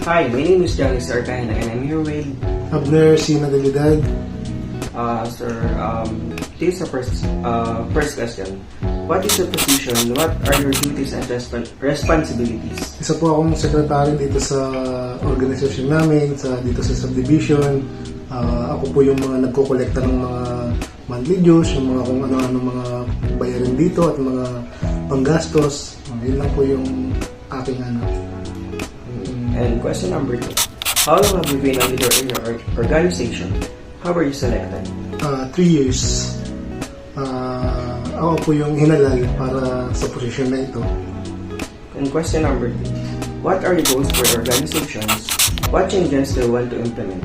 Hi, my name is Janice Arcaina and I'm here with Abner C. Nagalidad. Sir. This is the first question. What is your position? What are your duties and responsibilities? Isa po akong sekretary dito sa organisasyon namin, dito sa subdivision. Ako po yung mga nagkokolekta ng mga monthly dues, yung mga kung ano-ano mga bayarin dito at mga panggastos. Yun lang po yung aking ano. And question number 2. How long have you been a leader in your organization? How were you selected? 3 years. Ako po yung hinalal para sa posisyon na ito. And question number 3. What are your goals for your organizations? What changes do you want to implement?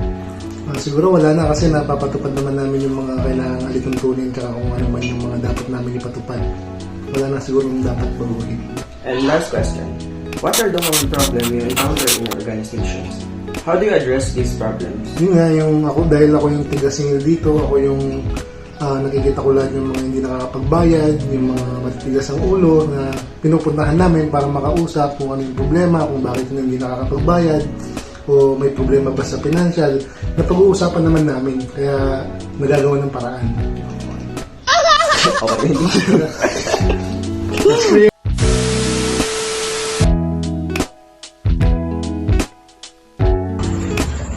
Siguro wala na kasi napapatupad naman namin yung mga kailangang alituntunin kaya kung ano man yung mga dapat namin ipatupad. Wala na siguro yung dapat baguhin. And last question. What are the common problems you encounter in your organizations? How do you address these problems? Yun nga, dahil ako yung tigasingil dito, ako yung nakikita ko lahat yung mga hindi nakakapagbayad, yung mga matitigas ang ulo na pinupuntahan namin para makausap kung ano yung problema, kung bakit hindi nakakapagbayad, o may problema ba sa financial, na pag-uusapan naman namin, kaya nagagawa ng paraan. Okay.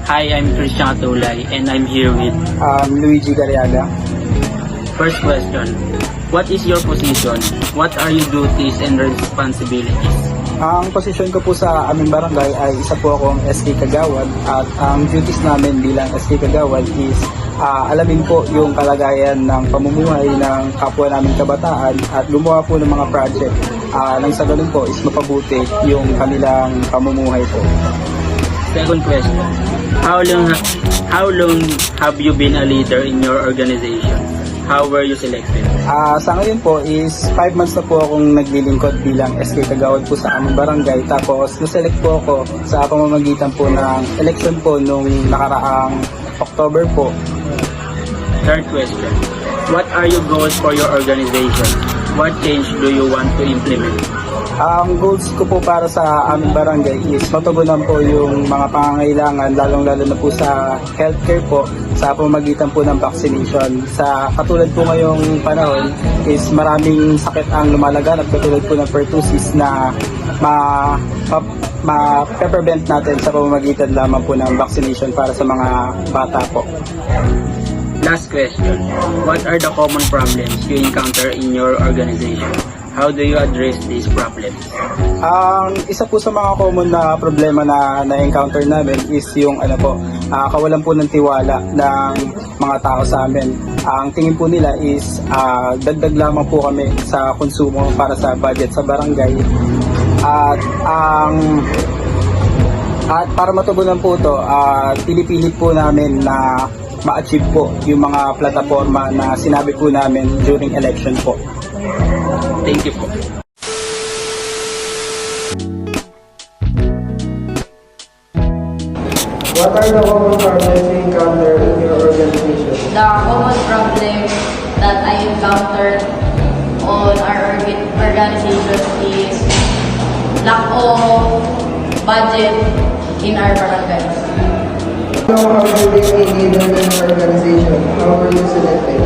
Hi, I'm Christian Atulay and I'm here with Luigi Gariaga. first question. What is your position? What are your duties and responsibilities? Ang posisyon ko po sa aming barangay ay isa po akong SK Kagawad at ang duties namin bilang SK Kagawad is alamin po yung kalagayan ng pamumuhay ng kapwa namin kabataan at gumawa po ng mga project nang sa ganun po is mapabuti yung kanilang pamumuhay po. Second question. How long have you been a leader in your organization? How were you selected? Sa ngayon po is 5 months na po akong naglilingkod bilang SK Kagawad po sa aming barangay. Tapos na-select po ako sa pamamagitan po ng election po nung nakaraang October po. Third question. What are your goals for your organization? What change do you want to implement? Ang goals ko po para sa aming barangay is matugunan po yung mga pangangailangan lalong-lalo na po sa healthcare po sa pamamagitan po ng vaccination. Sa katulad po ngayong panahon is maraming sakit ang lumalaganap katulad po ng pertussis na ma-prevent natin sa pamamagitan lamang po ng vaccination para sa mga bata po. Last question. What are the common problems you encounter in your organization? How do you address these problems? Ang isa po sa mga common na problema na na-encounter namin is yung kawalan po ng tiwala ng mga tao sa amin. Ang tingin po nila is dagdag lamang po kami sa konsumo para sa budget sa barangay. At para matugunan po ito, pinipilit po namin na ma-achieve po yung mga plataforma na sinabi po namin during election po. Thank you po. What are the common problems you encounter in your organization? The common problem that I encountered on our organization is lack of budget in our barangay. How have you been a leader in your organization? How were you selected?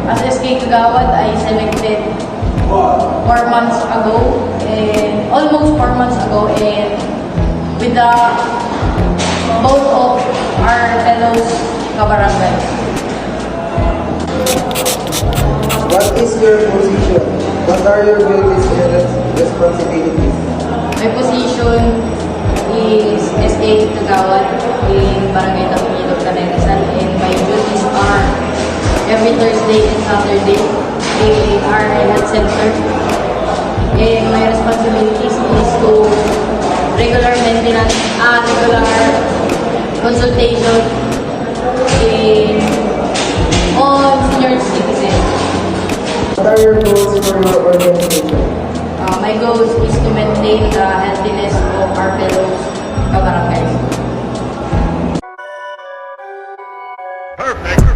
As SK Kagawad, I selected 4 months ago, and almost 4 months ago, and with the both of our fellows kabarangay. What is your position? What are your duties and responsibilities? My position is SK Kagawad in Barangay Tapilog, Canel-Rizal, and my duties are every Thursday and Saturday in our health center. And my responsibilities is to regular maintenance, regular consultation in all senior citizens. What are your goals for your organization? My goals is to maintain the healthiness of our fellows kabarangays. Perfect.